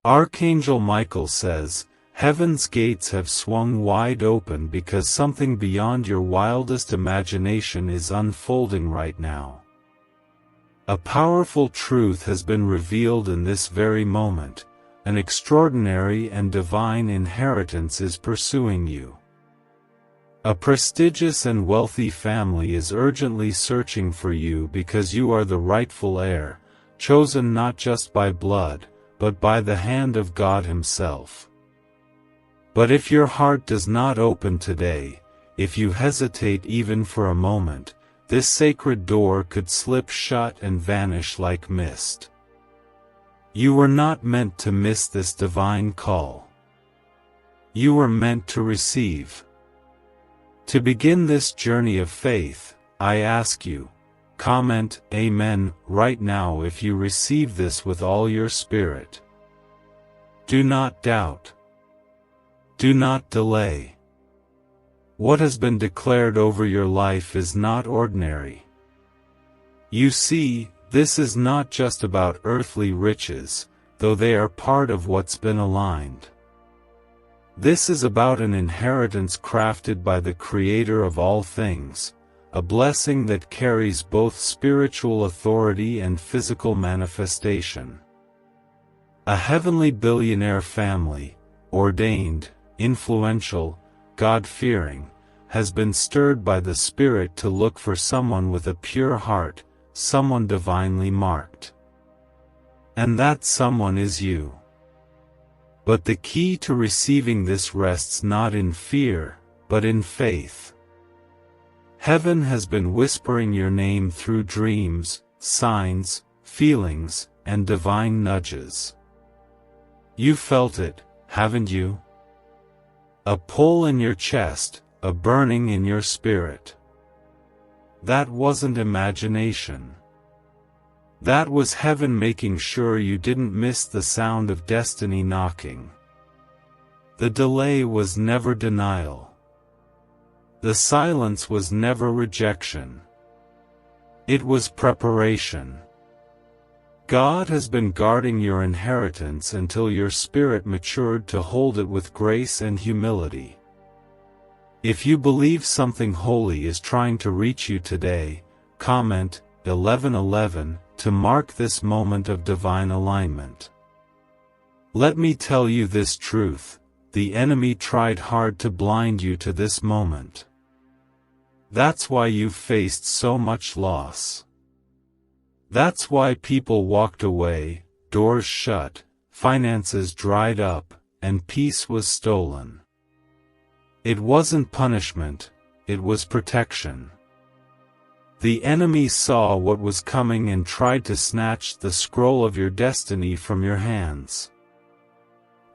Archangel Michael says, "Heaven's gates have swung wide open because something beyond your wildest imagination is unfolding right now. A powerful truth has been revealed in this very moment. An extraordinary and divine inheritance is pursuing you. A prestigious and wealthy family is urgently searching for you because you are the rightful heir, chosen not just by blood, but by the hand of God Himself. But if your heart does not open today, if you hesitate even for a moment, this sacred door could slip shut and vanish like mist. You were not meant to miss this divine call. You were meant to receive. To begin this journey of faith, I ask you, comment Amen right now if you receive this with all your spirit. Do not doubt. Do not delay. What has been declared over your life is not ordinary. You see, this is not just about earthly riches, though they are part of what's been aligned. This is about an inheritance crafted by the Creator of all things, a blessing that carries both spiritual authority and physical manifestation. A heavenly billionaire family, ordained, influential, God-fearing, has been stirred by the Spirit to look for someone with a pure heart, someone divinely marked. And that someone is you. But the key to receiving this rests not in fear, but in faith. Heaven has been whispering your name through dreams, signs, feelings, and divine nudges. You felt it, haven't you? A pull in your chest, a burning in your spirit. That wasn't imagination. That was heaven making sure you didn't miss the sound of destiny knocking. The delay was never denial. The silence was never rejection. It was preparation. God has been guarding your inheritance until your spirit matured to hold it with grace and humility. If you believe something holy is trying to reach you today, comment 1111 to mark this moment of divine alignment. Let me tell you this truth: the enemy tried hard to blind you to this moment. That's why you've faced so much loss. That's why people walked away, doors shut, finances dried up, and peace was stolen. It wasn't punishment, it was protection. The enemy saw what was coming and tried to snatch the scroll of your destiny from your hands.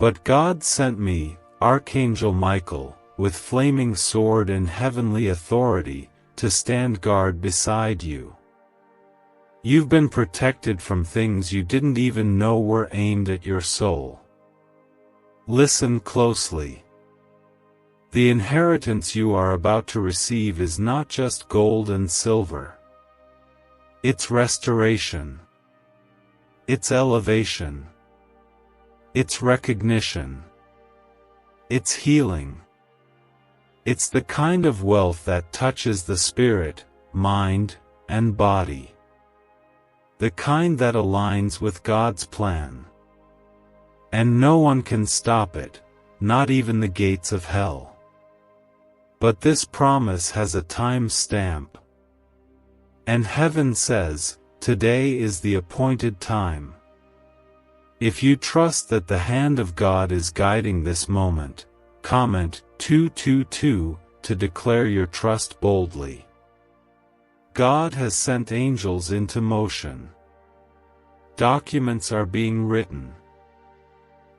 But God sent me, Archangel Michael, with flaming sword and heavenly authority, to stand guard beside you. You've been protected from things you didn't even know were aimed at your soul. Listen closely. The inheritance you are about to receive is not just gold and silver. It's restoration. It's elevation. It's recognition. It's healing. It's the kind of wealth that touches the spirit, mind, and body. The kind that aligns with God's plan. And no one can stop it, not even the gates of hell. But this promise has a time stamp. And heaven says, today is the appointed time. If you trust that the hand of God is guiding this moment, comment 222 to declare your trust boldly. God has sent angels into motion. Documents are being written.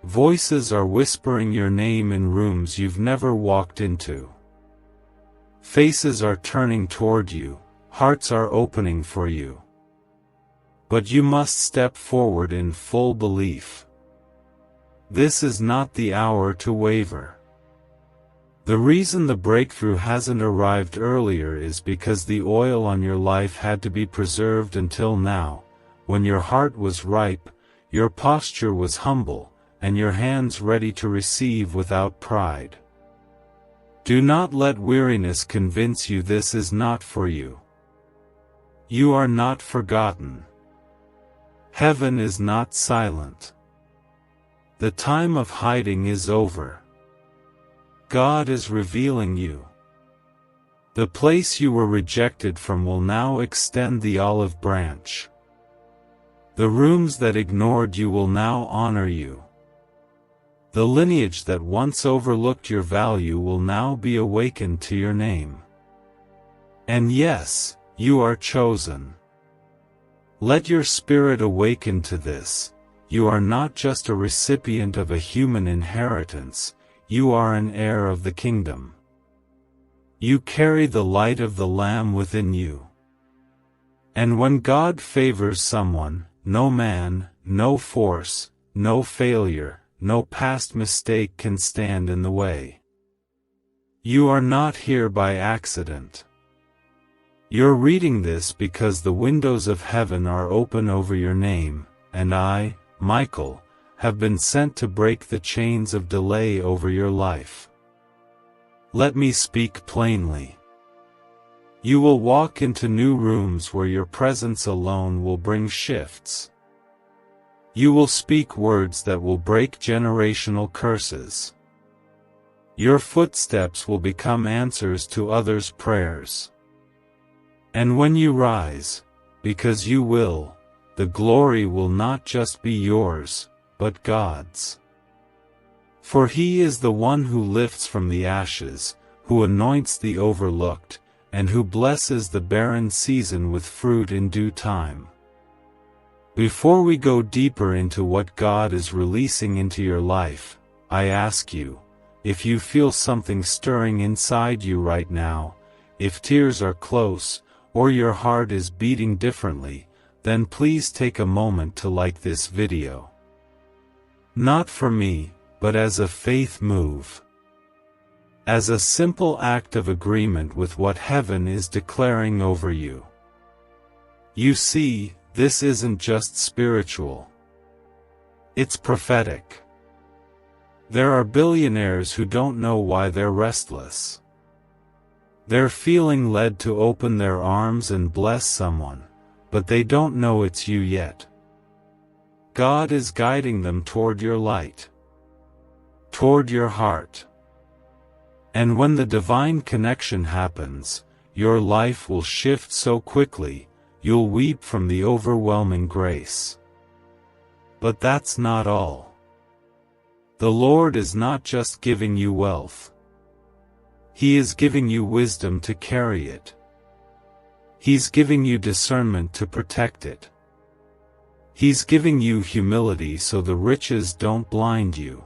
Voices are whispering your name in rooms you've never walked into. Faces are turning toward you, hearts are opening for you. But you must step forward in full belief. This is not the hour to waver. The reason the breakthrough hasn't arrived earlier is because the oil on your life had to be preserved until now, when your heart was ripe, your posture was humble, and your hands ready to receive without pride. Do not let weariness convince you this is not for you. You are not forgotten. Heaven is not silent. The time of hiding is over. God is revealing you. The place you were rejected from will now extend the olive branch. The rooms that ignored you will now honor you. The lineage that once overlooked your value will now be awakened to your name. And yes, you are chosen. Let your spirit awaken to this. You are not just a recipient of a human inheritance, you are an heir of the kingdom. You carry the light of the Lamb within you. And when God favors someone, no man, no force, no failure, no past mistake can stand in the way. You are not here by accident. You're reading this because the windows of heaven are open over your name, and I, Michael, have been sent to break the chains of delay over your life. Let me speak plainly. You will walk into new rooms where your presence alone will bring shifts. You will speak words that will break generational curses. Your footsteps will become answers to others' prayers. And when you rise, because you will, the glory will not just be yours, but God's. For He is the one who lifts from the ashes, who anoints the overlooked, and who blesses the barren season with fruit in due time. Before we go deeper into what God is releasing into your life, I ask you, if you feel something stirring inside you right now, if tears are close, or your heart is beating differently, then please take a moment to like this video. Not for me, but as a faith move. As a simple act of agreement with what heaven is declaring over you. You see, this isn't just spiritual. It's prophetic. There are billionaires who don't know why they're restless. They're feeling led to open their arms and bless someone, but they don't know it's you yet. God is guiding them toward your light, toward your heart. And when the divine connection happens, your life will shift so quickly, you'll weep from the overwhelming grace. But that's not all. The Lord is not just giving you wealth. He is giving you wisdom to carry it. He's giving you discernment to protect it. He's giving you humility so the riches don't blind you.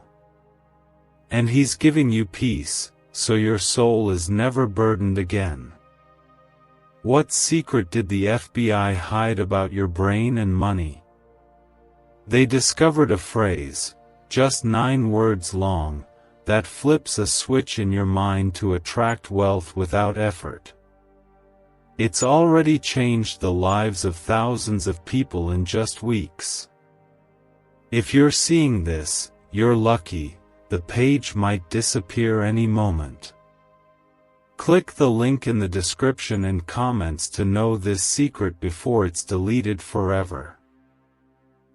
And He's giving you peace, so your soul is never burdened again. What secret did the FBI hide about your brain and money? They discovered a phrase, just 9 words long, that flips a switch in your mind to attract wealth without effort. It's already changed the lives of thousands of people in just weeks. If you're seeing this, you're lucky. The page might disappear any moment. Click the link in the description and comments to know this secret before it's deleted forever.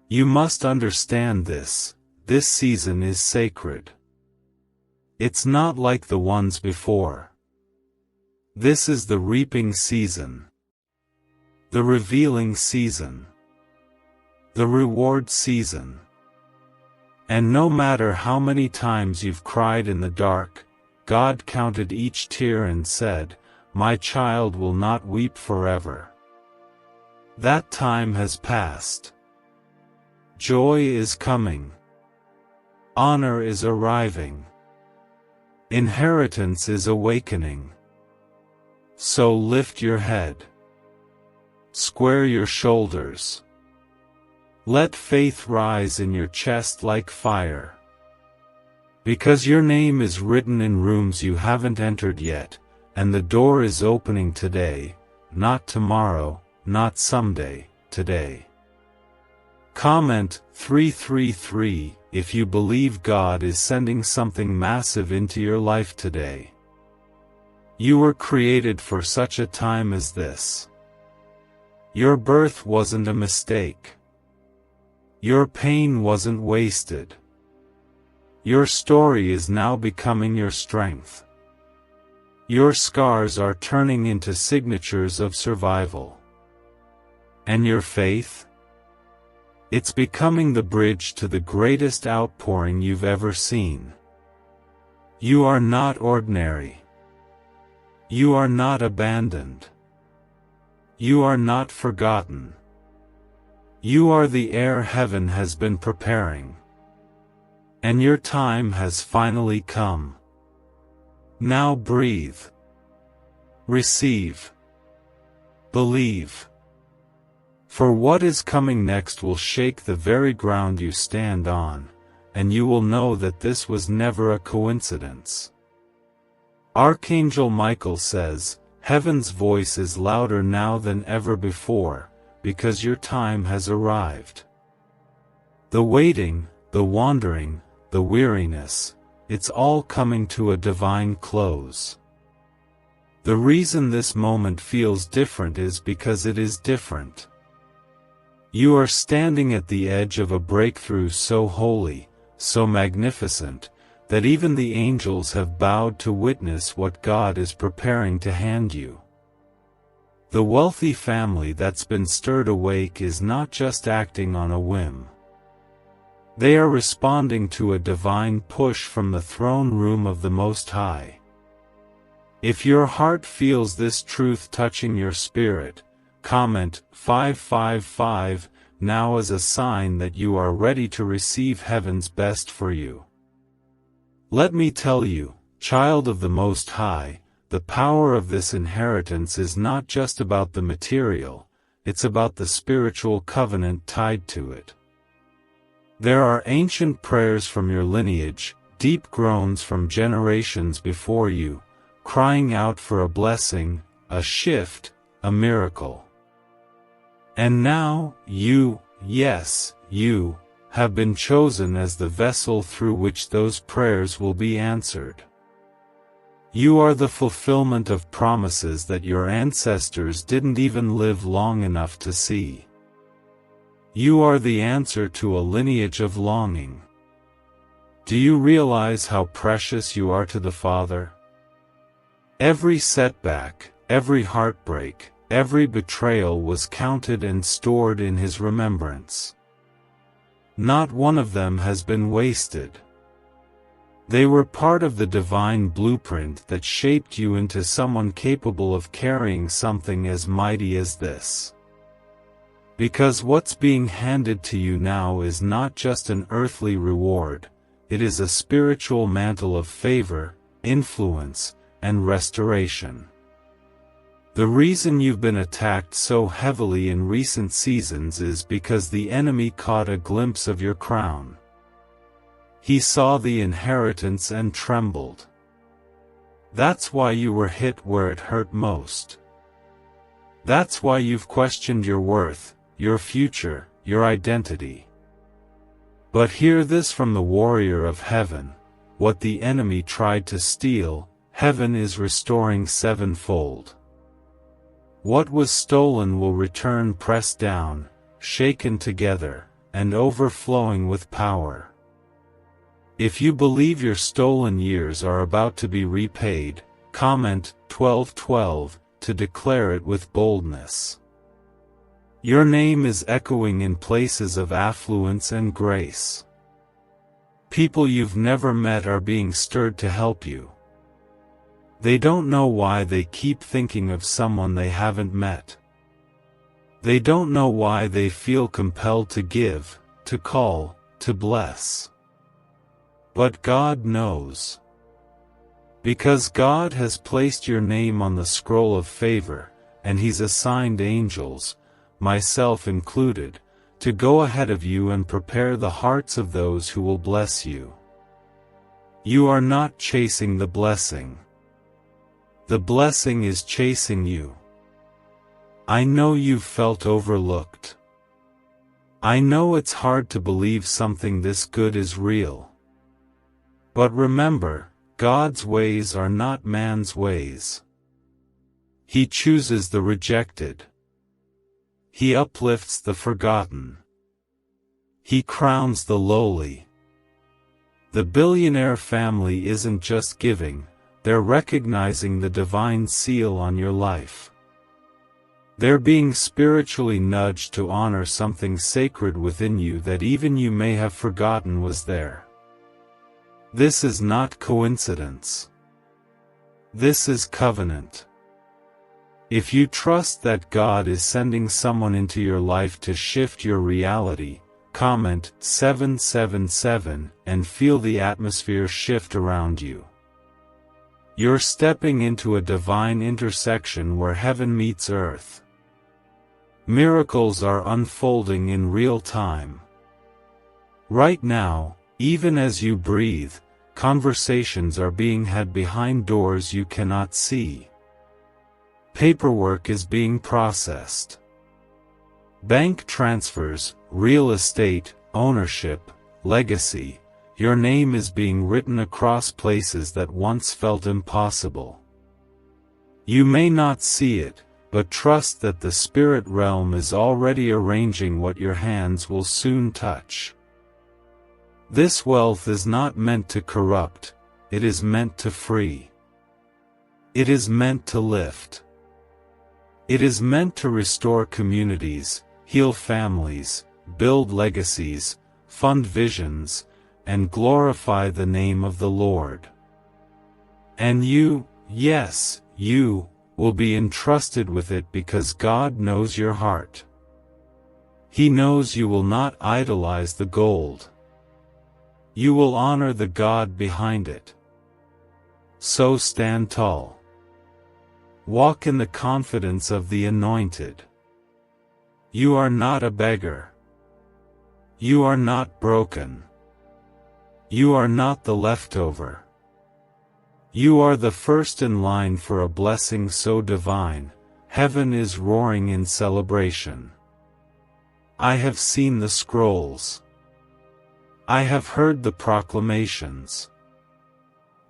You must understand this season is sacred. It's not like the ones before. This is the reaping season. The revealing season. The reward season. And no matter how many times you've cried in the dark, God counted each tear and said, "My child will not weep forever." That time has passed. Joy is coming. Honor is arriving. Inheritance is awakening. So lift your head. Square your shoulders. Let faith rise in your chest like fire. Because your name is written in rooms you haven't entered yet, and the door is opening today, not tomorrow, not someday, today. Comment 333 if you believe God is sending something massive into your life today. You were created for such a time as this. Your birth wasn't a mistake. Your pain wasn't wasted. Your story is now becoming your strength. Your scars are turning into signatures of survival. And your faith? It's becoming the bridge to the greatest outpouring you've ever seen. You are not ordinary. You are not abandoned. You are not forgotten. You are the heir heaven has been preparing. And your time has finally come. Now breathe. Receive. Believe. For what is coming next will shake the very ground you stand on, and you will know that this was never a coincidence. Archangel Michael says, "Heaven's voice is louder now than ever before, because your time has arrived." The waiting, the wandering, the weariness, it's all coming to a divine close. The reason this moment feels different is because it is different. You are standing at the edge of a breakthrough so holy, so magnificent, that even the angels have bowed to witness what God is preparing to hand you. The wealthy family that's been stirred awake is not just acting on a whim. They are responding to a divine push from the throne room of the Most High. If your heart feels this truth touching your spirit, comment 555 now as a sign that you are ready to receive heaven's best for you. Let me tell you, child of the Most High, the power of this inheritance is not just about the material, it's about the spiritual covenant tied to it. There are ancient prayers from your lineage, deep groans from generations before you, crying out for a blessing, a shift, a miracle. And now, you, yes, you, have been chosen as the vessel through which those prayers will be answered. You are the fulfillment of promises that your ancestors didn't even live long enough to see. You are the answer to a lineage of longing. Do you realize how precious you are to the Father? Every setback, every heartbreak, every betrayal was counted and stored in His remembrance. Not one of them has been wasted. They were part of the divine blueprint that shaped you into someone capable of carrying something as mighty as this. Because what's being handed to you now is not just an earthly reward, it is a spiritual mantle of favor, influence, and restoration. The reason you've been attacked so heavily in recent seasons is because the enemy caught a glimpse of your crown. He saw the inheritance and trembled. That's why you were hit where it hurt most. That's why you've questioned your worth, your future, your identity. But hear this from the warrior of heaven: what the enemy tried to steal, heaven is restoring sevenfold. What was stolen will return pressed down, shaken together, and overflowing with power. If you believe your stolen years are about to be repaid, comment 1212 to declare it with boldness. Your name is echoing in places of affluence and grace. People you've never met are being stirred to help you. They don't know why they keep thinking of someone they haven't met. They don't know why they feel compelled to give, to call, to bless. But God knows. Because God has placed your name on the scroll of favor, and He's assigned angels, myself included, to go ahead of you and prepare the hearts of those who will bless you. You are not chasing the blessing. The blessing is chasing you. I know you've felt overlooked. I know it's hard to believe something this good is real. But remember, God's ways are not man's ways. He chooses the rejected. He uplifts the forgotten. He crowns the lowly. The billionaire family isn't just giving, they're recognizing the divine seal on your life. They're being spiritually nudged to honor something sacred within you that even you may have forgotten was there. This is not coincidence. This is covenant. If you trust that God is sending someone into your life to shift your reality, comment 777 and feel the atmosphere shift around you. You're stepping into a divine intersection where heaven meets earth. Miracles are unfolding in real time. Right now, even as you breathe, conversations are being had behind doors you cannot see. Paperwork is being processed. Bank transfers, real estate, ownership, legacy, your name is being written across places that once felt impossible. You may not see it, but trust that the spirit realm is already arranging what your hands will soon touch. This wealth is not meant to corrupt, it is meant to free. It is meant to lift. It is meant to restore communities, heal families, build legacies, fund visions, and glorify the name of the Lord. And you, yes, you, will be entrusted with it because God knows your heart. He knows you will not idolize the gold. You will honor the God behind it. So stand tall. Walk in the confidence of the anointed. You are not a beggar. You are not broken. You are not the leftover. You are the first in line for a blessing so divine, heaven is roaring in celebration. I have seen the scrolls. I have heard the proclamations.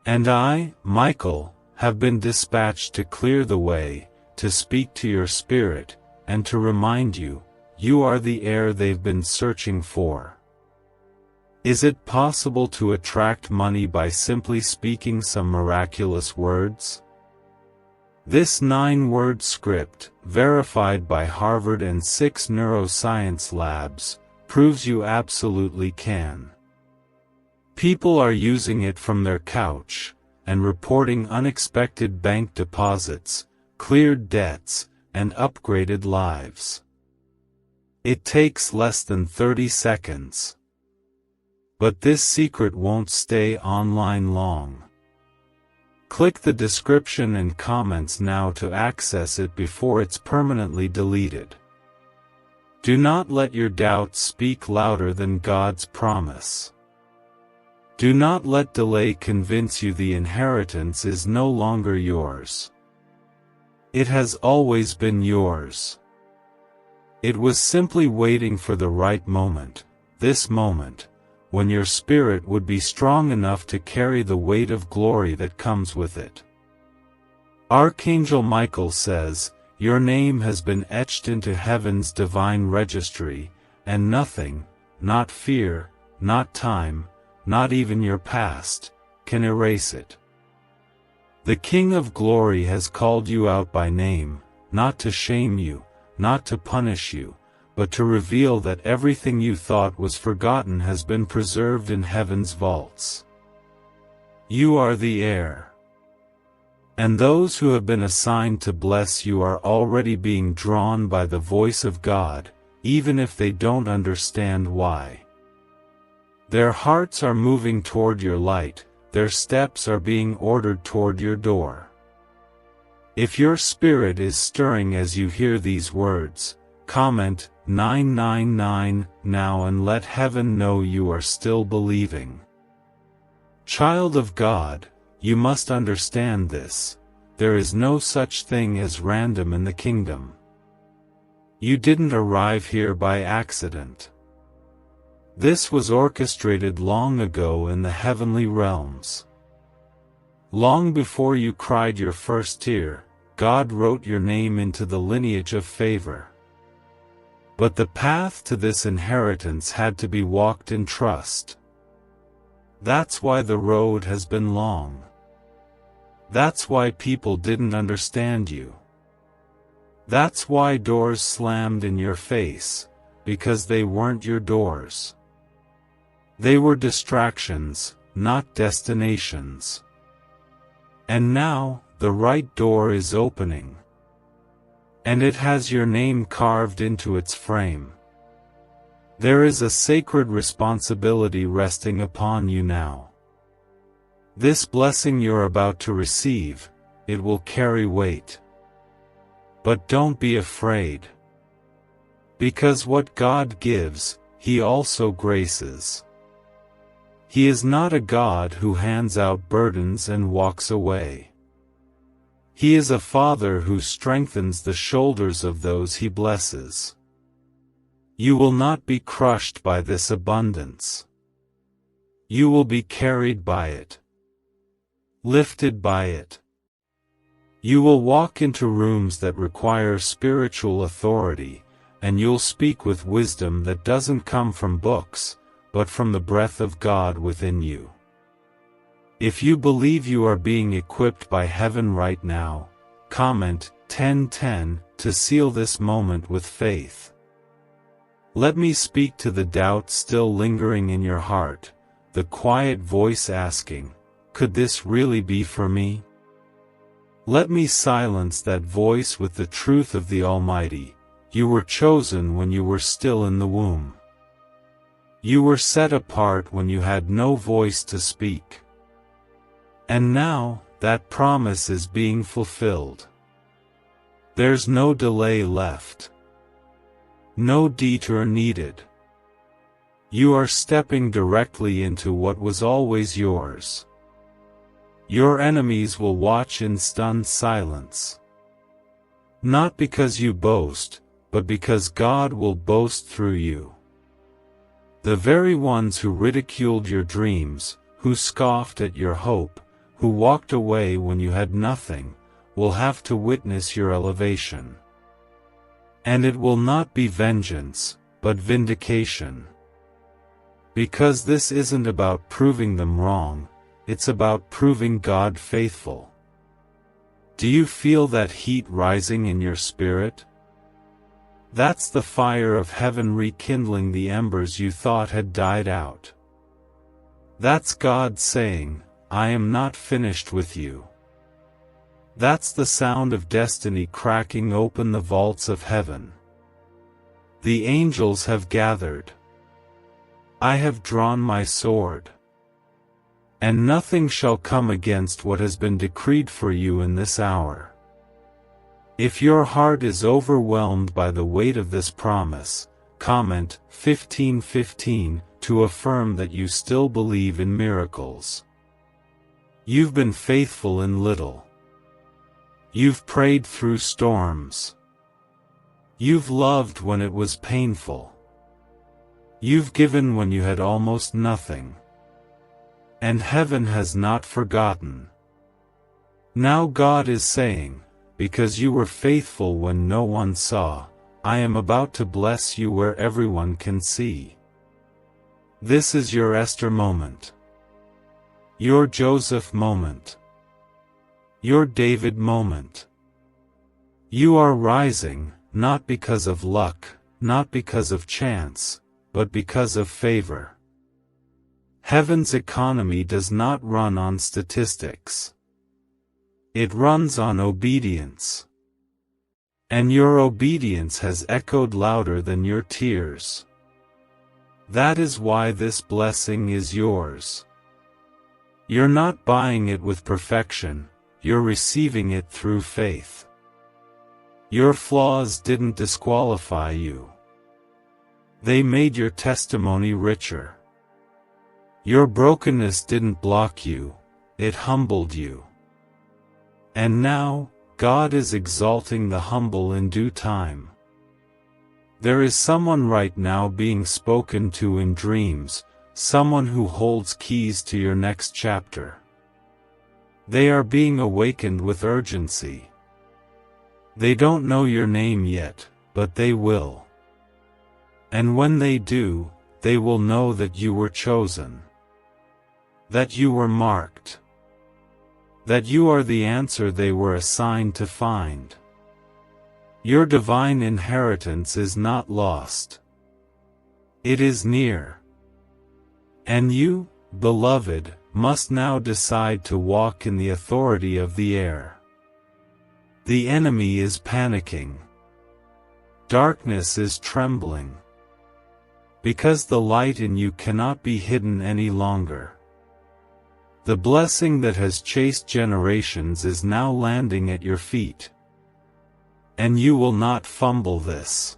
And I, Michael, have been dispatched to clear the way, to speak to your spirit, and to remind you, you are the heir they've been searching for. Is it possible to attract money by simply speaking some miraculous words? This 9-word script, verified by Harvard and 6 neuroscience labs, proves you absolutely can. People are using it from their couch, and reporting unexpected bank deposits, cleared debts, and upgraded lives. It takes less than 30 seconds. But this secret won't stay online long. Click the description and comments now to access it before it's permanently deleted. Do not let your doubts speak louder than God's promise. Do not let delay convince you the inheritance is no longer yours. It has always been yours. It was simply waiting for the right moment, this moment, when your spirit would be strong enough to carry the weight of glory that comes with it. Archangel Michael says, your name has been etched into heaven's divine registry, and nothing, not fear, not time, not even your past, can erase it. The King of Glory has called you out by name, not to shame you, not to punish you, but to reveal that everything you thought was forgotten has been preserved in heaven's vaults. You are the heir. And those who have been assigned to bless you are already being drawn by the voice of God, even if they don't understand why. Their hearts are moving toward your light, their steps are being ordered toward your door. If your spirit is stirring as you hear these words, comment 999 now and let heaven know you are still believing. Child of God, you must understand this. There is no such thing as random in the kingdom. You didn't arrive here by accident. This was orchestrated long ago in the heavenly realms. Long before you cried your first tear, God wrote your name into the lineage of favor. But the path to this inheritance had to be walked in trust. That's why the road has been long. That's why people didn't understand you. That's why doors slammed in your face, because they weren't your doors. They were distractions, not destinations. And now, the right door is opening. And it has your name carved into its frame. There is a sacred responsibility resting upon you now. This blessing you're about to receive, it will carry weight. But don't be afraid. Because what God gives, He also graces. He is not a God who hands out burdens and walks away. He is a Father who strengthens the shoulders of those He blesses. You will not be crushed by this abundance. You will be carried by it. Lifted by it. You will walk into rooms that require spiritual authority, and you'll speak with wisdom that doesn't come from books, but from the breath of God within you. If you believe you are being equipped by heaven right now, comment 1010 to seal this moment with faith. Let me speak to the doubt still lingering in your heart, the quiet voice asking, could this really be for me? Let me silence that voice with the truth of the Almighty. You were chosen when you were still in the womb. You were set apart when you had no voice to speak. And now, that promise is being fulfilled. There's no delay left. No detour needed. You are stepping directly into what was always yours. Your enemies will watch in stunned silence. Not because you boast, but because God will boast through you. The very ones who ridiculed your dreams, who scoffed at your hope, who walked away when you had nothing, will have to witness your elevation. And it will not be vengeance, but vindication. Because this isn't about proving them wrong, it's about proving God faithful. Do you feel that heat rising in your spirit? That's the fire of heaven rekindling the embers you thought had died out. That's God saying, I am not finished with you. That's the sound of destiny cracking open the vaults of heaven. The angels have gathered. I have drawn my sword. And nothing shall come against what has been decreed for you in this hour. If your heart is overwhelmed by the weight of this promise, comment 1515 to affirm that you still believe in miracles. You've been faithful in little. You've prayed through storms. You've loved when it was painful. You've given when you had almost nothing. And heaven has not forgotten. Now God is saying, because you were faithful when no one saw, I am about to bless you where everyone can see. This is your Esther moment. Your Joseph moment. Your David moment. You are rising, not because of luck, not because of chance, but because of favor. Heaven's economy does not run on statistics. It runs on obedience. And your obedience has echoed louder than your tears. That is why this blessing is yours. You're not buying it with perfection, you're receiving it through faith. Your flaws didn't disqualify you. They made your testimony richer. Your brokenness didn't block you, it humbled you. And now, God is exalting the humble in due time. There is someone right now being spoken to in dreams, someone who holds keys to your next chapter. They are being awakened with urgency. They don't know your name yet, but they will. And when they do, they will know that you were chosen. That you were marked. That you are the answer they were assigned to find. Your divine inheritance is not lost. It is near. And you, beloved, must now decide to walk in the authority of the Heir. The enemy is panicking. Darkness is trembling. Because the light in you cannot be hidden any longer. The blessing that has chased generations is now landing at your feet. And you will not fumble this.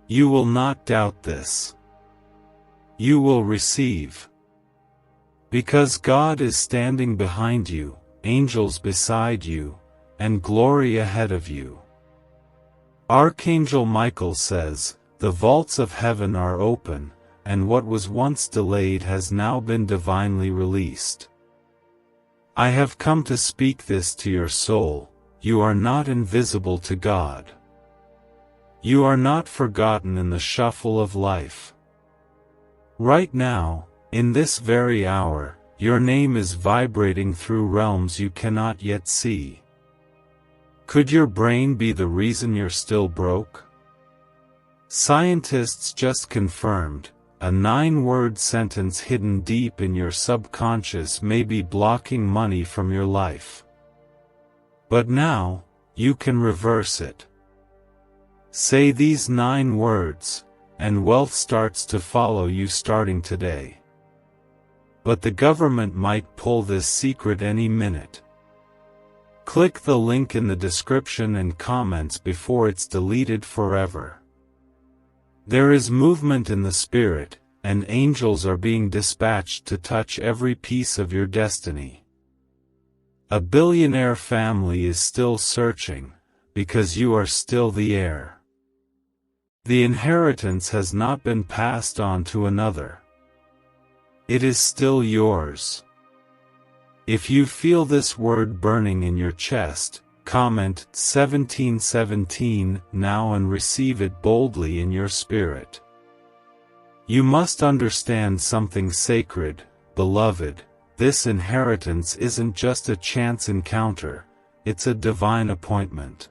You will not doubt this. You will receive. Because God is standing behind you, angels beside you, and glory ahead of you. Archangel Michael says, "The vaults of heaven are open, and what was once delayed has now been divinely released. I have come to speak this to your soul. You are not invisible to God. You are not forgotten in the shuffle of life. Right now, in this very hour, your name is vibrating through realms you cannot yet see. Could your brain be the reason you're still broke? Scientists just confirmed, a 9-word sentence hidden deep in your subconscious may be blocking money from your life. But now, you can reverse it. Say these 9 words, and wealth starts to follow you starting today. But the government might pull this secret any minute. Click the link in the description and comments before it's deleted forever. There is movement in the spirit, and angels are being dispatched to touch every piece of your destiny. A billionaire family is still searching, because you are still the heir. The inheritance has not been passed on to another. It is still yours. If you feel this word burning in your chest, comment 1717 now and receive it boldly in your spirit. You must understand something sacred, beloved. This inheritance isn't just a chance encounter, it's a divine appointment.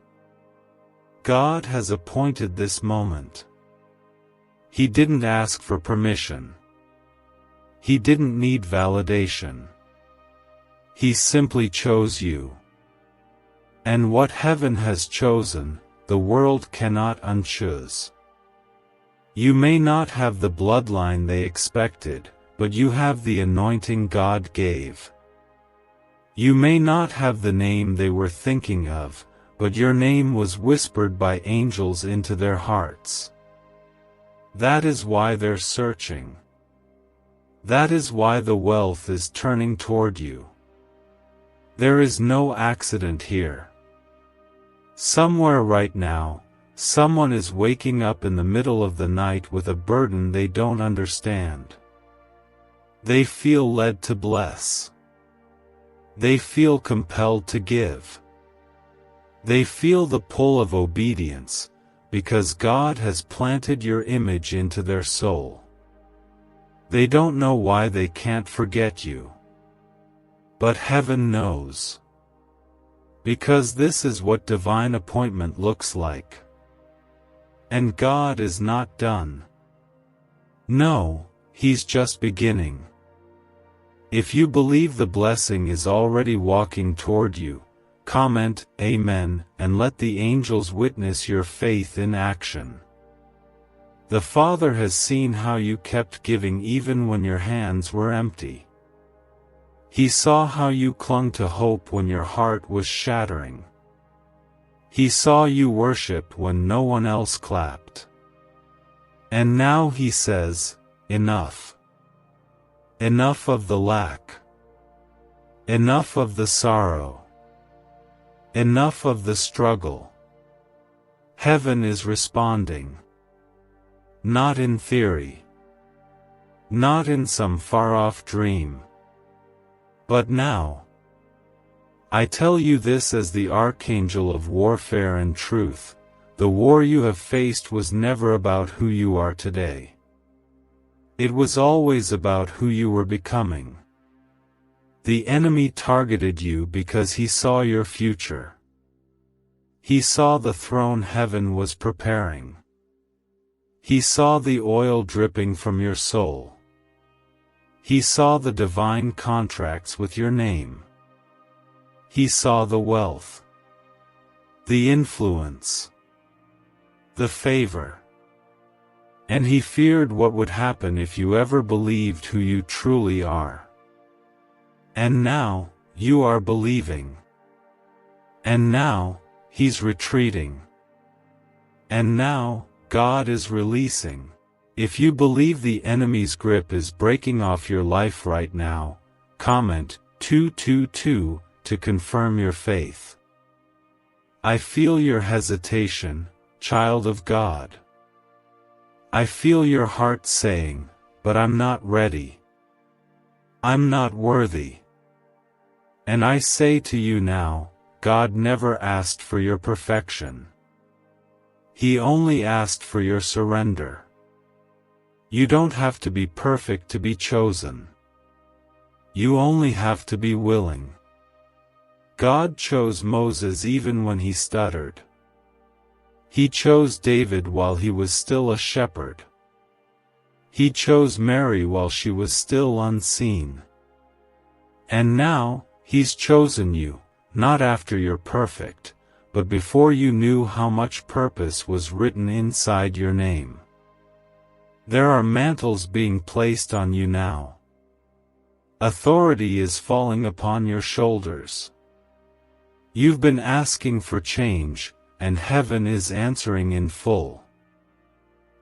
God has appointed this moment. He didn't ask for permission. He didn't need validation. He simply chose you. And what heaven has chosen, the world cannot unchoose. You may not have the bloodline they expected, but you have the anointing God gave. You may not have the name they were thinking of, but your name was whispered by angels into their hearts. That is why they're searching. That is why the wealth is turning toward you. There is no accident here. Somewhere right now, someone is waking up in the middle of the night with a burden they don't understand. They feel led to bless. They feel compelled to give. They feel the pull of obedience, because God has planted your image into their soul. They don't know why they can't forget you. But heaven knows. Because this is what divine appointment looks like. And God is not done. No, He's just beginning. If you believe the blessing is already walking toward you, comment Amen and let the angels witness your faith in action. The Father has seen how you kept giving even when your hands were empty. He saw how you clung to hope when your heart was shattering. He saw you worship when no one else clapped. And now He says, enough. Enough of the lack. Enough of the sorrow. Enough of the struggle. Heaven is responding. not in theory, not in some far-off dream, but now. I tell you this as the archangel of warfare and truth. The war you have faced was never about who you are today. It was always about who you were becoming. The enemy targeted you because he saw your future. He saw the throne heaven was preparing. He saw the oil dripping from your soul. He saw the divine contracts with your name. He saw the wealth, the influence, the favor. And he feared what would happen if you ever believed who you truly are. And now, you are believing. And now, he's retreating. And now, God is releasing. If you believe the enemy's grip is breaking off your life right now, comment 222 to confirm your faith. I feel your hesitation, child of God. I feel your heart saying, but I'm not ready. I'm not worthy. And I say to you now, God never asked for your perfection. He only asked for your surrender. You don't have to be perfect to be chosen. You only have to be willing. God chose Moses even when he stuttered. He chose David while he was still a shepherd. He chose Mary while she was still unseen. And now, he's chosen you, not after you're perfect, but before you knew how much purpose was written inside your name. There are mantles being placed on you now. Authority is falling upon your shoulders. You've been asking for change, and heaven is answering in full.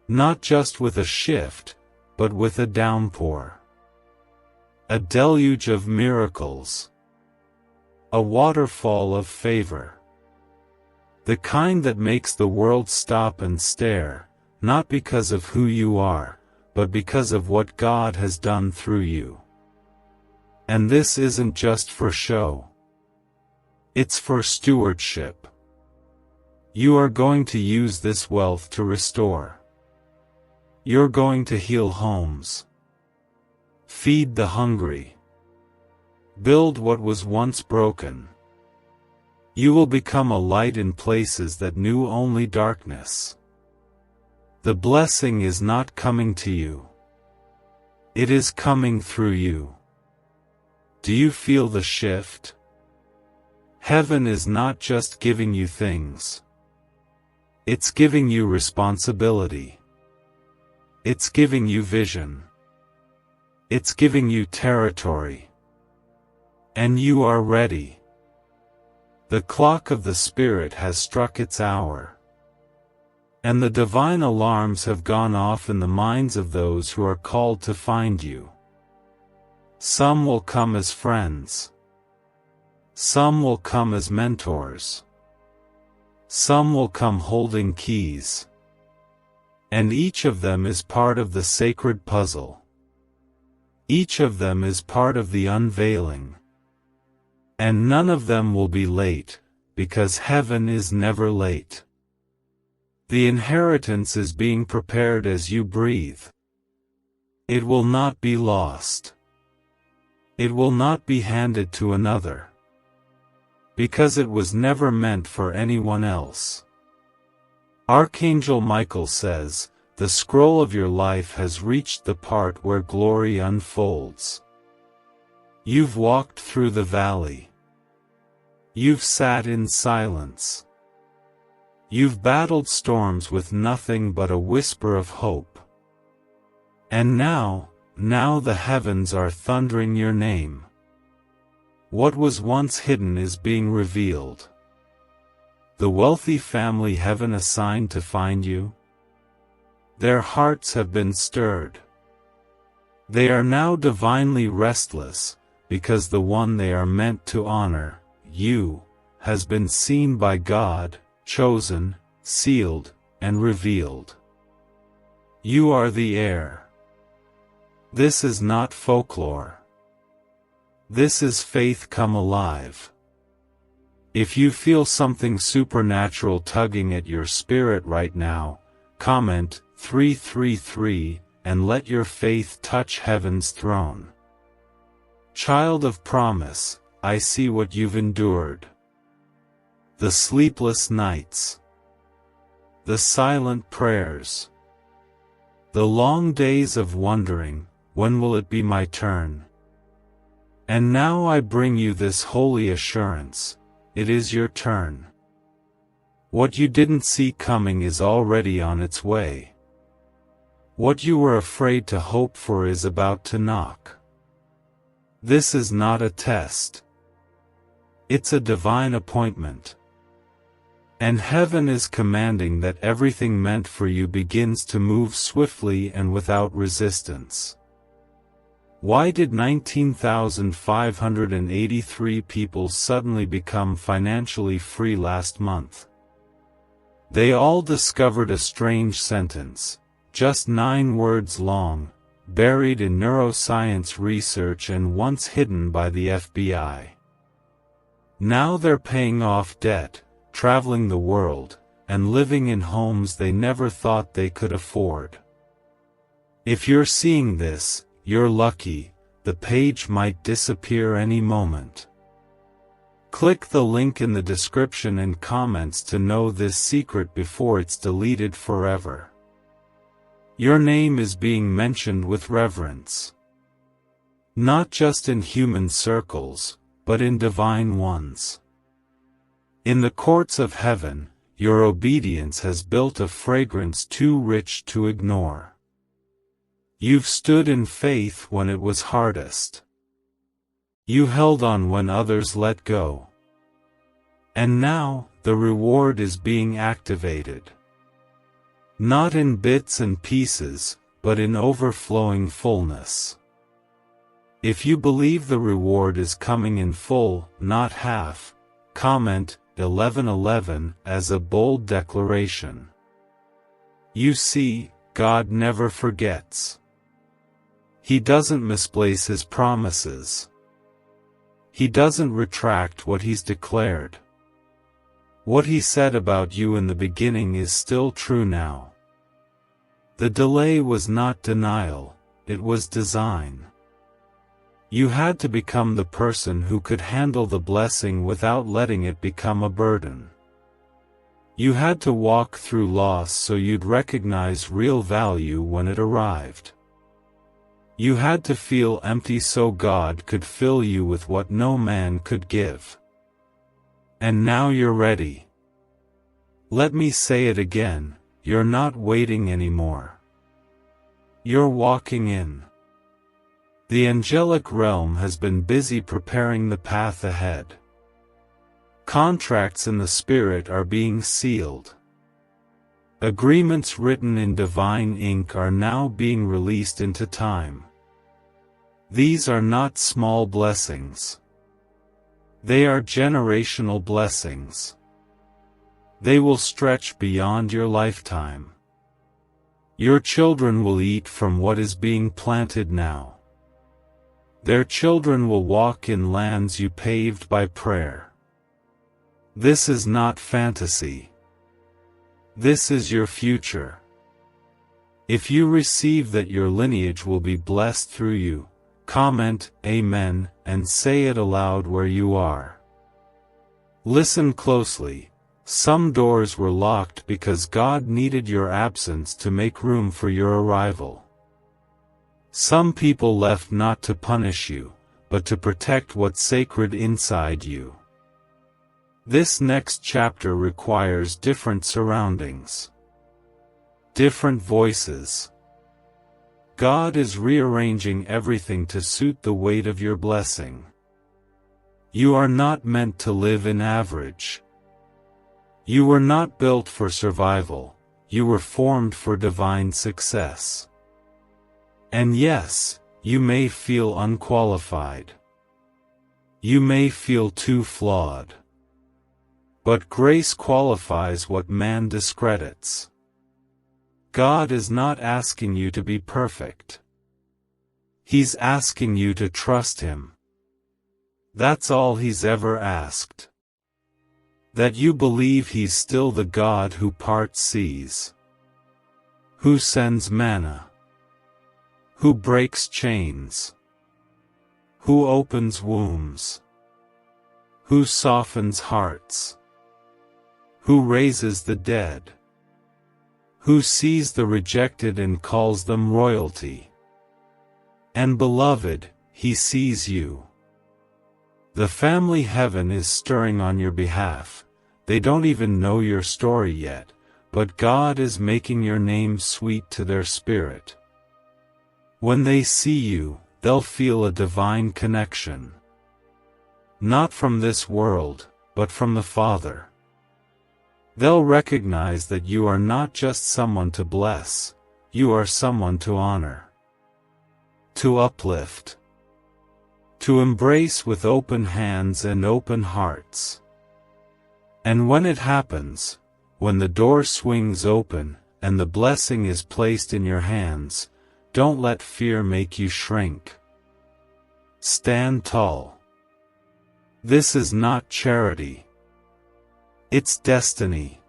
Not just with a shift, but with a downpour. A deluge of miracles. A waterfall of favor. The kind that makes the world stop and stare, not because of who you are, but because of what God has done through you. And this isn't just for show. It's for stewardship. You are going to use this wealth to restore. You're going to heal homes. Feed the hungry. Build what was once broken. You will become a light in places that knew only darkness. The blessing is not coming to you. It is coming through you. Do you feel the shift? Heaven is not just giving you things. It's giving you responsibility. It's giving you vision. It's giving you territory. And you are ready. The clock of the Spirit has struck its hour. And the divine alarms have gone off in the minds of those who are called to find you. Some will come as friends. Some will come as mentors. Some will come holding keys. And each of them is part of the sacred puzzle. Each of them is part of the unveiling. And none of them will be late, because heaven is never late. The inheritance is being prepared as you breathe. It will not be lost. It will not be handed to another. Because it was never meant for anyone else. Archangel Michael says, the scroll of your life has reached the part where glory unfolds. You've walked through the valley. You've sat in silence. You've battled storms with nothing but a whisper of hope. And now the heavens are thundering your name. What was once hidden is being revealed. The wealthy family heaven assigned to find you? Their hearts have been stirred. They are now divinely restless, because the one they are meant to honor, you, has been seen by God, chosen, sealed, and revealed. You are the heir. This is not folklore. This is faith come alive. If you feel something supernatural tugging at your spirit right now, comment 333 and let your faith touch heaven's throne. Child of promise, I see what you've endured. The sleepless nights. The silent prayers. The long days of wondering, when will it be my turn? And now I bring you this holy assurance, it is your turn. What you didn't see coming is already on its way. What you were afraid to hope for is about to knock. This is not a test. It's a divine appointment. And heaven is commanding that everything meant for you begins to move swiftly and without resistance. Why did 19,583 people suddenly become financially free last month? They all discovered a strange sentence, just 9 words long, buried in neuroscience research and once hidden by the FBI. Now they're paying off debt, traveling the world, and living in homes they never thought they could afford. If you're seeing this, you're lucky, the page might disappear any moment. Click the link in the description and comments to know this secret before it's deleted forever. Your name is being mentioned with reverence. Not just in human circles, but in divine ones. In the courts of heaven, your obedience has built a fragrance too rich to ignore. You've stood in faith when it was hardest. You held on when others let go. And now, the reward is being activated. Not in bits and pieces, but in overflowing fullness. If you believe the reward is coming in full, not half, comment 1111 as a bold declaration. You see, God never forgets. He doesn't misplace His promises. He doesn't retract what He's declared. What He said about you in the beginning is still true now. The delay was not denial, it was design. You had to become the person who could handle the blessing without letting it become a burden. You had to walk through loss so you'd recognize real value when it arrived. You had to feel empty so God could fill you with what no man could give. And now you're ready. Let me say it again, you're not waiting anymore. You're walking in. The angelic realm has been busy preparing the path ahead. Contracts in the Spirit are being sealed. Agreements written in divine ink are now being released into time. These are not small blessings. They are generational blessings. They will stretch beyond your lifetime. Your children will eat from what is being planted now. Their children will walk in lands you paved by prayer. This is not fantasy. This is your future. If you receive that your lineage will be blessed through you, comment Amen and say it aloud where you are. Listen closely. Some doors were locked because God needed your absence to make room for your arrival. Some people left not to punish you, but to protect what's sacred inside you. This next chapter requires different surroundings. Different voices. God is rearranging everything to suit the weight of your blessing. You are not meant to live in average. You were not built for survival, you were formed for divine success. And yes, you may feel unqualified. You may feel too flawed. But grace qualifies what man discredits. God is not asking you to be perfect. He's asking you to trust Him. That's all He's ever asked. That you believe He's still the God who parts seas, who sends manna, who breaks chains, who opens wombs, who softens hearts, who raises the dead, who sees the rejected and calls them royalty. And beloved, He sees you. The family heaven is stirring on your behalf. They don't even know your story yet, but God is making your name sweet to their spirit. When they see you, they'll feel a divine connection. Not from this world, but from the Father. They'll recognize that you are not just someone to bless, you are someone to honor, to uplift, to embrace with open hands and open hearts. And when it happens, when the door swings open, and the blessing is placed in your hands, don't let fear make you shrink. Stand tall. This is not charity. It's destiny.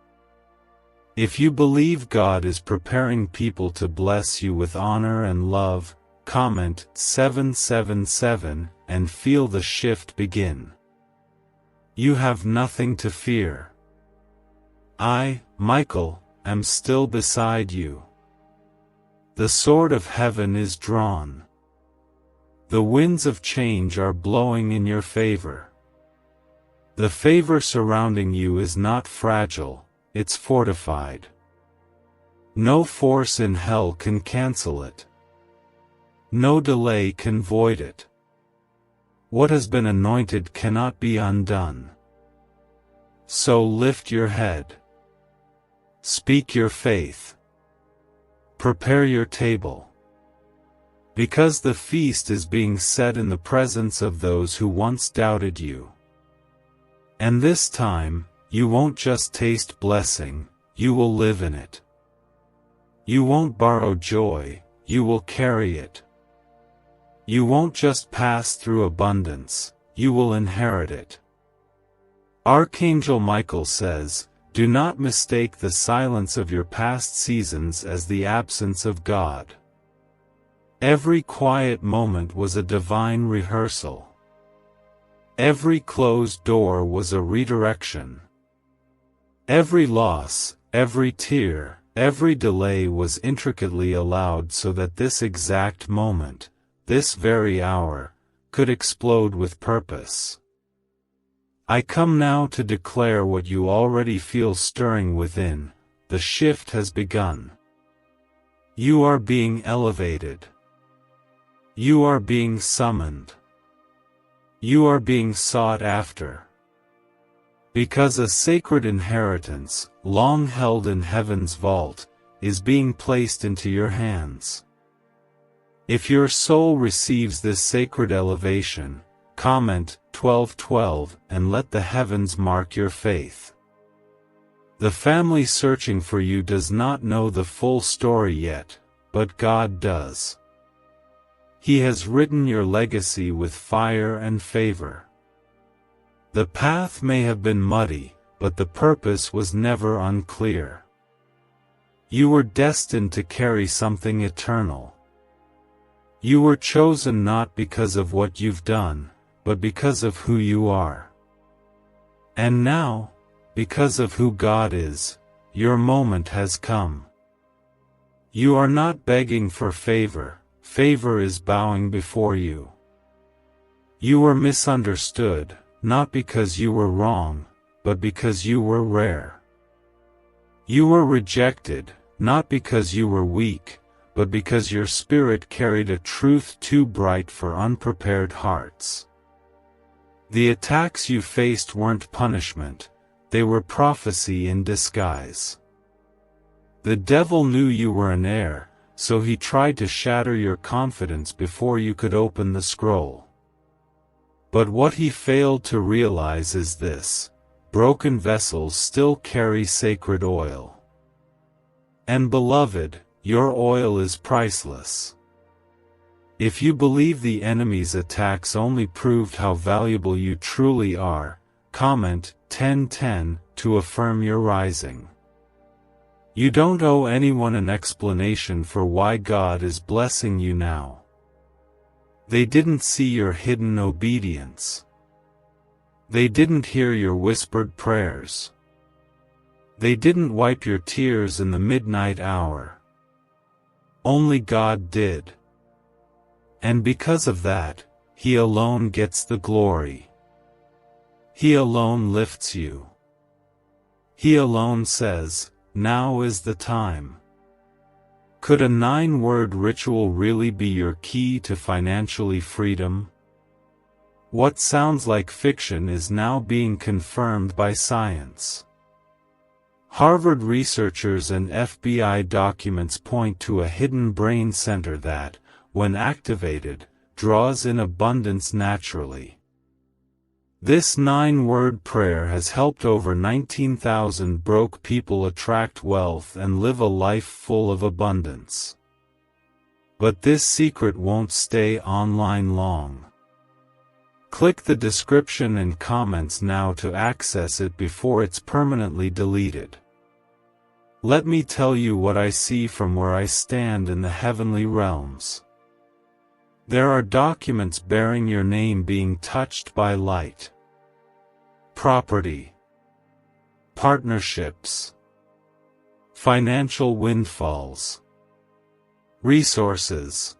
If you believe God is preparing people to bless you with honor and love, comment 777 and feel the shift begin. You have nothing to fear. I, Michael, am still beside you. The sword of heaven is drawn. The winds of change are blowing in your favor. The favor surrounding you is not fragile, it's fortified. No force in hell can cancel it. No delay can void it. What has been anointed cannot be undone. So lift your head. Speak your faith. Prepare your table. Because the feast is being set in the presence of those who once doubted you. And this time, you won't just taste blessing, you will live in it. You won't borrow joy, you will carry it. You won't just pass through abundance, you will inherit it. Archangel Michael says, do not mistake the silence of your past seasons as the absence of God. Every quiet moment was a divine rehearsal. Every closed door was a redirection. Every loss, every tear, every delay was intricately allowed so that this exact moment, this very hour, could explode with purpose. I come now to declare what you already feel stirring within: the shift has begun. You are being elevated. You are being summoned. You are being sought after. Because a sacred inheritance, long held in heaven's vault, is being placed into your hands. If your soul receives this sacred elevation, comment 1212 and let the heavens mark your faith. The family searching for you does not know the full story yet, but God does. He has written your legacy with fire and favor. The path may have been muddy, but the purpose was never unclear. You were destined to carry something eternal. You were chosen not because of what you've done, but because of who you are. And now, because of who God is, your moment has come. You are not begging for favor, favor is bowing before you. You were misunderstood, not because you were wrong, but because you were rare. You were rejected, not because you were weak, but because your spirit carried a truth too bright for unprepared hearts. The attacks you faced weren't punishment, they were prophecy in disguise. The devil knew you were an heir, so he tried to shatter your confidence before you could open the scroll. But what he failed to realize is this: broken vessels still carry sacred oil. And beloved, your oil is priceless. If you believe the enemy's attacks only proved how valuable you truly are, comment 1010 to affirm your rising. You don't owe anyone an explanation for why God is blessing you now. They didn't see your hidden obedience. They didn't hear your whispered prayers. They didn't wipe your tears in the midnight hour. Only God did. And because of that, He alone gets the glory. He alone lifts you. He alone says, "Now is the time." Could a 9-word ritual really be your key to financially freedom? What sounds like fiction is now being confirmed by science. Harvard researchers and FBI documents point to a hidden brain center that, when activated, draws in abundance naturally. This 9-word prayer has helped over 19,000 broke people attract wealth and live a life full of abundance. But this secret won't stay online long. Click the description and comments now to access it before it's permanently deleted. Let me tell you what I see from where I stand in the heavenly realms. There are documents bearing your name being touched by light. Property, partnerships, financial windfalls, resources,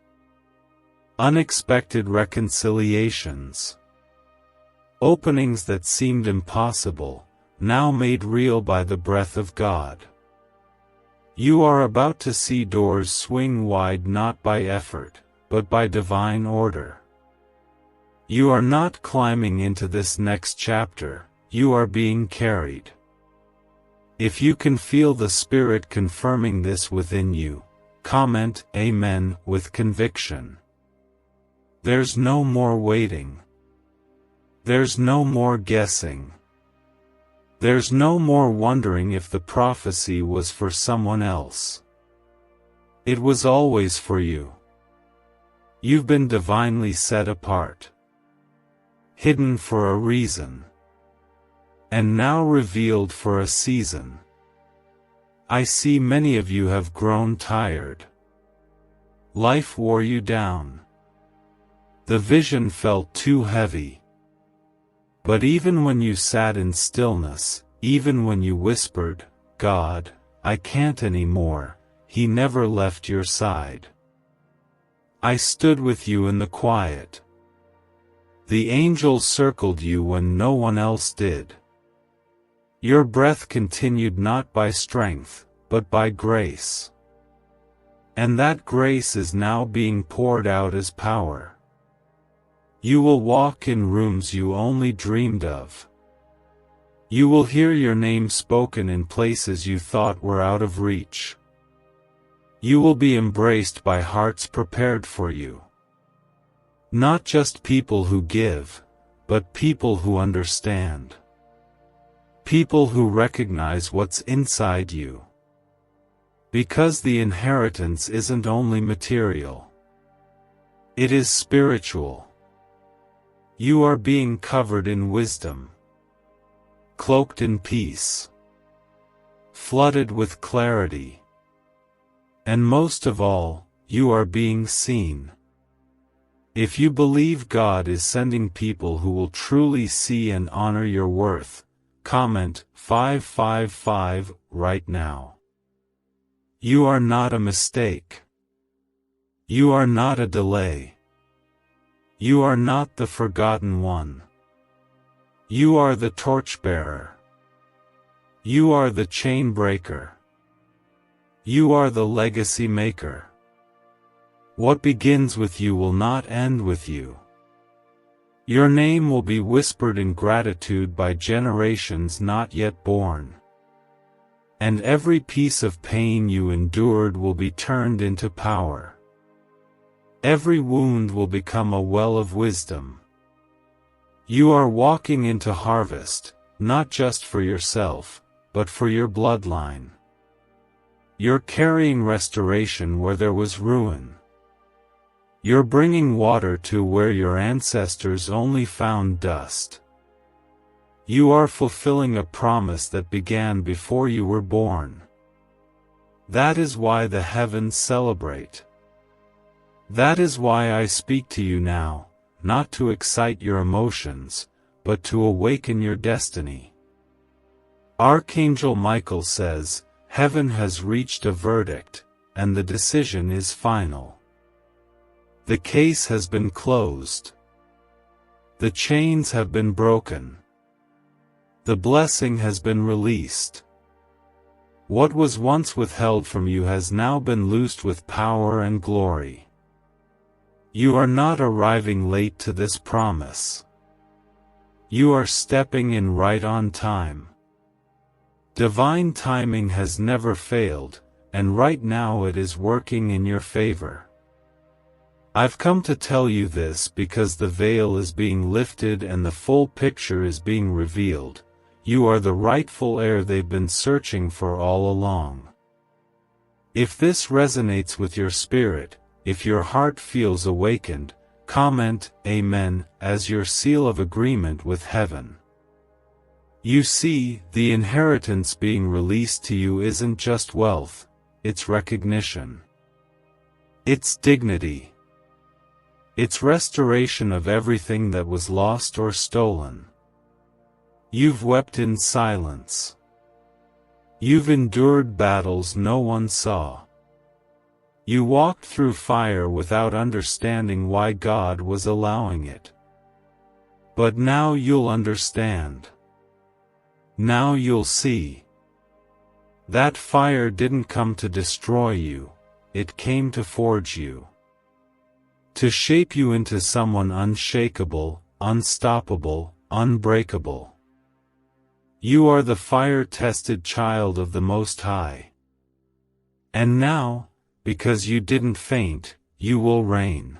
unexpected reconciliations, openings that seemed impossible, now made real by the breath of God. You are about to see doors swing wide not by effort, but by divine order. You are not climbing into this next chapter, you are being carried. If you can feel the Spirit confirming this within you, comment Amen with conviction. There's no more waiting. There's no more guessing. There's no more wondering if the prophecy was for someone else. It was always for you. You've been divinely set apart, hidden for a reason, and now revealed for a season. I see many of you have grown tired. Life wore you down. The vision felt too heavy. But even when you sat in stillness, even when you whispered, "God, I can't anymore," He never left your side. I stood with you in the quiet. The angels circled you when no one else did. Your breath continued not by strength, but by grace. And that grace is now being poured out as power. You will walk in rooms you only dreamed of. You will hear your name spoken in places you thought were out of reach. You will be embraced by hearts prepared for you. Not just people who give, but people who understand. People who recognize what's inside you. Because the inheritance isn't only material. It is spiritual. You are being covered in wisdom. Cloaked in peace. Flooded with clarity. And most of all, you are being seen. If you believe God is sending people who will truly see and honor your worth, comment 555 right now. You are not a mistake. You are not a delay. You are not the forgotten one. You are the torchbearer. You are the chain breaker. You are the legacy maker. What begins with you will not end with you. Your name will be whispered in gratitude by generations not yet born. And every piece of pain you endured will be turned into power. Every wound will become a well of wisdom. You are walking into harvest, not just for yourself, but for your bloodline. You're carrying restoration where there was ruin. You're bringing water to where your ancestors only found dust. You are fulfilling a promise that began before you were born. That is why the heavens celebrate. That is why I speak to you now, not to excite your emotions, but to awaken your destiny. Archangel Michael says, heaven has reached a verdict, and the decision is final. The case has been closed. The chains have been broken. The blessing has been released. What was once withheld from you has now been loosed with power and glory. You are not arriving late to this promise. You are stepping in right on time. Divine timing has never failed, and right now it is working in your favor. I've come to tell you this because the veil is being lifted and the full picture is being revealed. You are the rightful heir they've been searching for all along. If this resonates with your spirit, if your heart feels awakened, comment Amen as your seal of agreement with heaven. You see, the inheritance being released to you isn't just wealth, it's recognition. It's dignity. It's restoration of everything that was lost or stolen. You've wept in silence. You've endured battles no one saw. You walked through fire without understanding why God was allowing it. But now you'll understand. Now you'll see. That fire didn't come to destroy you, it came to forge you. To shape you into someone unshakable, unstoppable, unbreakable. You are the fire-tested child of the Most High. And now, because you didn't faint, you will reign.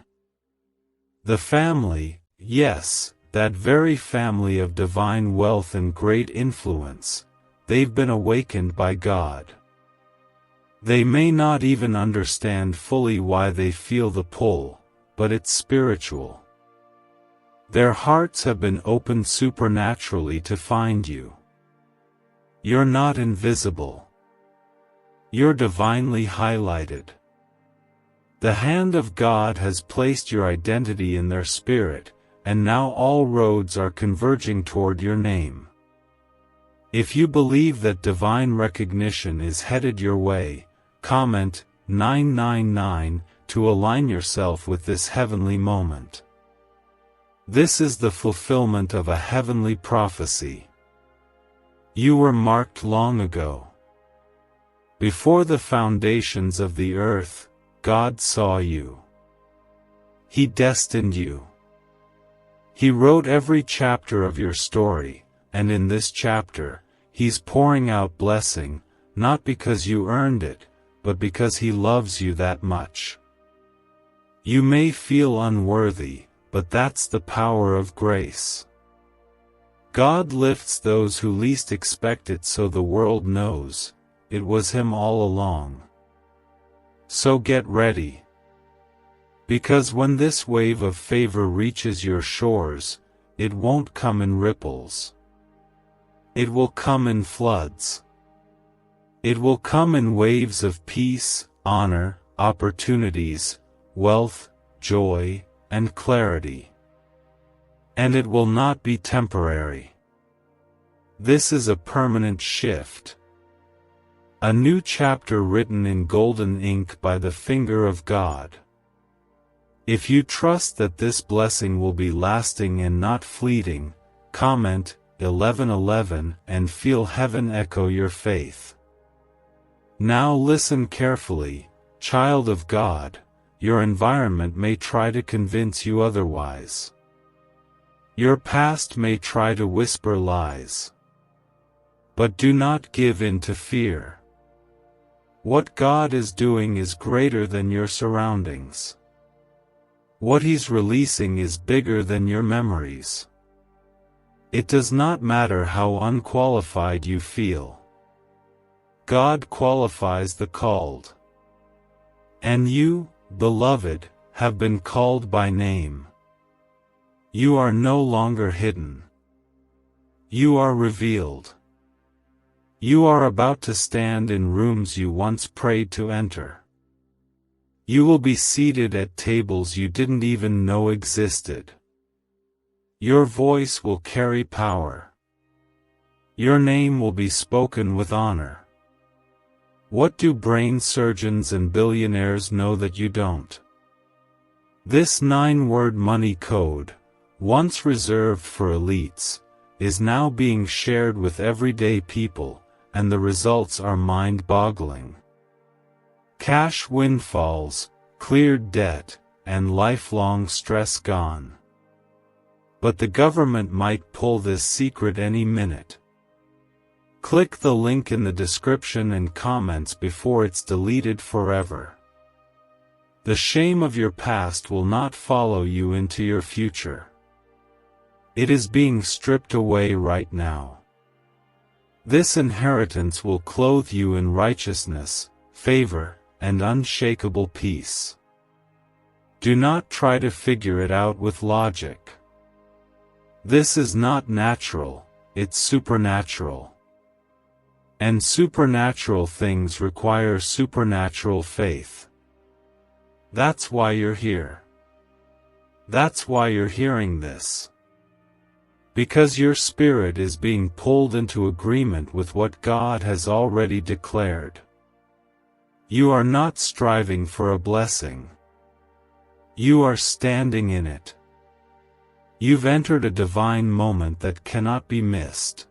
The family, yes, that very family of divine wealth and great influence, they've been awakened by God. They may not even understand fully why they feel the pull, but it's spiritual. Their hearts have been opened supernaturally to find you. You're not invisible. You're divinely highlighted. The hand of God has placed your identity in their spirit, and now all roads are converging toward your name. If you believe that divine recognition is headed your way, comment 999 to align yourself with this heavenly moment. This is the fulfillment of a heavenly prophecy. You were marked long ago. Before the foundations of the earth, God saw you. He destined you. He wrote every chapter of your story, and in this chapter, He's pouring out blessing, not because you earned it, but because He loves you that much. You may feel unworthy, but that's the power of grace. God lifts those who least expect it so the world knows, it was Him all along. So get ready. Because when this wave of favor reaches your shores, it won't come in ripples. It will come in floods. It will come in waves of peace, honor, opportunities, wealth, joy, and clarity. And it will not be temporary. This is a permanent shift. A new chapter written in golden ink by the finger of God. If you trust that this blessing will be lasting and not fleeting, comment 1111 and feel heaven echo your faith. Now listen carefully, child of God, your environment may try to convince you otherwise. Your past may try to whisper lies. But do not give in to fear. What God is doing is greater than your surroundings. What He's releasing is bigger than your memories. It does not matter how unqualified you feel. God qualifies the called. And you, beloved, have been called by name. You are no longer hidden. You are revealed. You are about to stand in rooms you once prayed to enter. You will be seated at tables you didn't even know existed. Your voice will carry power. Your name will be spoken with honor. What do brain surgeons and billionaires know that you don't? This 9-word money code, once reserved for elites, is now being shared with everyday people, and the results are mind-boggling. Cash windfalls, cleared debt, and lifelong stress gone. But the government might pull this secret any minute. Click the link in the description and comments before it's deleted forever. The shame of your past will not follow you into your future. It is being stripped away right now. This inheritance will clothe you in righteousness, favor, and unshakable peace. Do not try to figure it out with logic. This is not natural, it's supernatural. And supernatural things require supernatural faith. That's why you're here. That's why you're hearing this. Because your spirit is being pulled into agreement with what God has already declared. You are not striving for a blessing. You are standing in it. You've entered a divine moment that cannot be missed.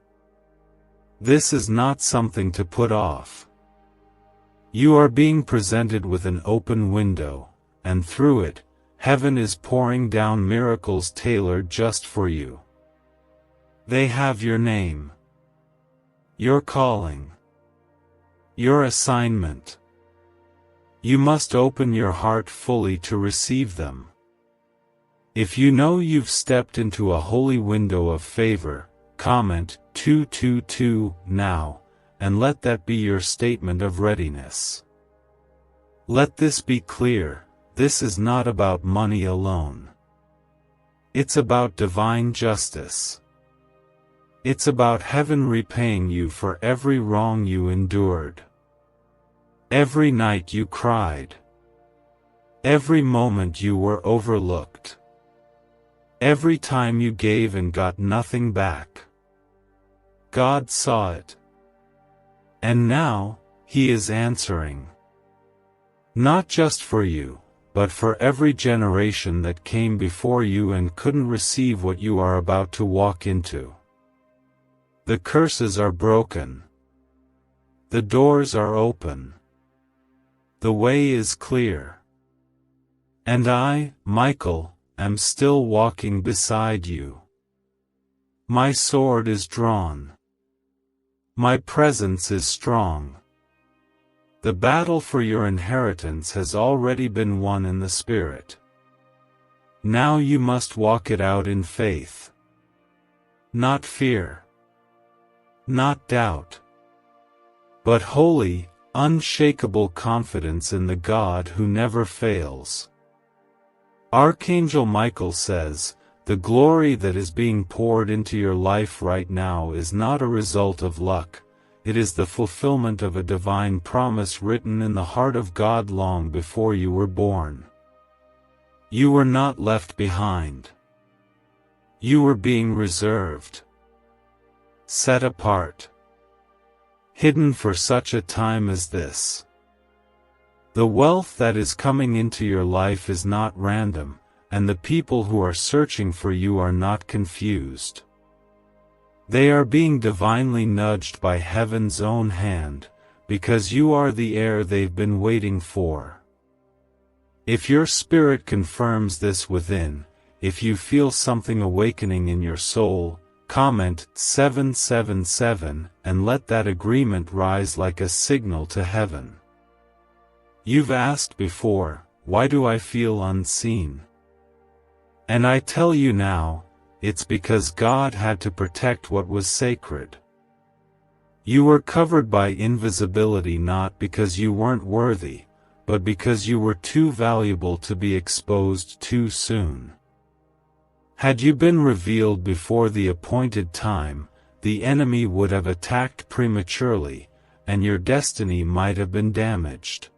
This is not something to put off. You are being presented with an open window, and through it, heaven is pouring down miracles tailored just for you. They have your name, your calling, your assignment. You must open your heart fully to receive them. If you know you've stepped into a holy window of favor, comment 222 now, and let that be your statement of readiness. Let this be clear, this is not about money alone. It's about divine justice. It's about heaven repaying you for every wrong you endured. Every night you cried. Every moment you were overlooked. Every time you gave and got nothing back. God saw it. And now, He is answering. Not just for you, but for every generation that came before you and couldn't receive what you are about to walk into. The curses are broken. The doors are open. The way is clear. And I, Michael, am still walking beside you. My sword is drawn. My presence is strong. The battle for your inheritance has already been won in the Spirit. Now you must walk it out in faith. Not fear. Not doubt. But holy, unshakable confidence in the God who never fails. Archangel Michael says, the glory that is being poured into your life right now is not a result of luck, it is the fulfillment of a divine promise written in the heart of God long before you were born. You were not left behind. You were being reserved. Set apart. Hidden for such a time as this. The wealth that is coming into your life is not random, and the people who are searching for you are not confused. They are being divinely nudged by heaven's own hand, because you are the heir they've been waiting for. If your spirit confirms this within, if you feel something awakening in your soul, comment 777 and let that agreement rise like a signal to heaven. You've asked before, why do I feel unseen? And I tell you now, it's because God had to protect what was sacred. You were covered by invisibility not because you weren't worthy, but because you were too valuable to be exposed too soon. Had you been revealed before the appointed time, the enemy would have attacked prematurely, and your destiny might have been damaged.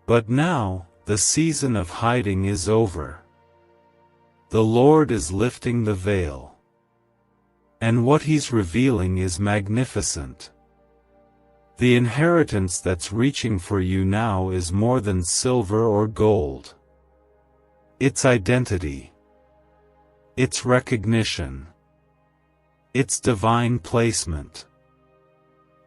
But now, the season of hiding is over. The Lord is lifting the veil. And what He's revealing is magnificent. The inheritance that's reaching for you now is more than silver or gold. It's identity. It's recognition. It's divine placement.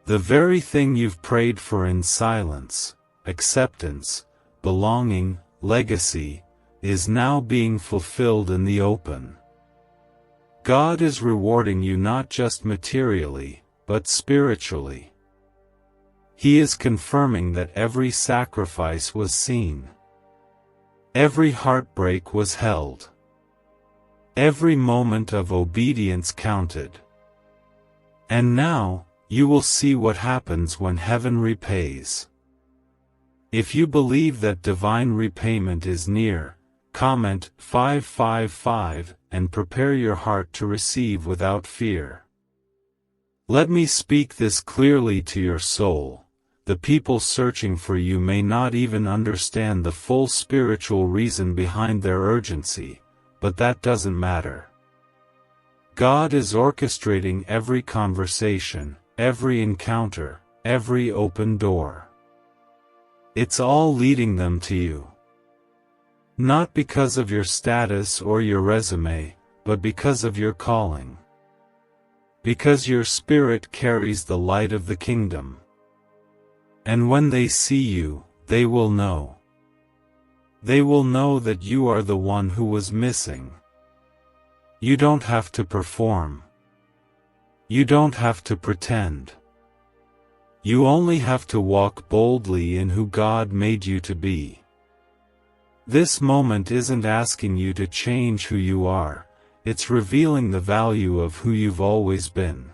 The very thing you've prayed for in silence, acceptance, belonging, legacy, is now being fulfilled in the open. God is rewarding you not just materially, but spiritually. He is confirming that every sacrifice was seen. Every heartbreak was held. Every moment of obedience counted. And now, you will see what happens when heaven repays. If you believe that divine repayment is near, comment 555 and prepare your heart to receive without fear. Let me speak this clearly to your soul. The people searching for you may not even understand the full spiritual reason behind their urgency, but that doesn't matter. God is orchestrating every conversation, every encounter, every open door. It's all leading them to you. Not because of your status or your resume, but because of your calling. Because your spirit carries the light of the kingdom. And when they see you, they will know. They will know that you are the one who was missing. You don't have to perform. You don't have to pretend. You only have to walk boldly in who God made you to be. This moment isn't asking you to change who you are, it's revealing the value of who you've always been.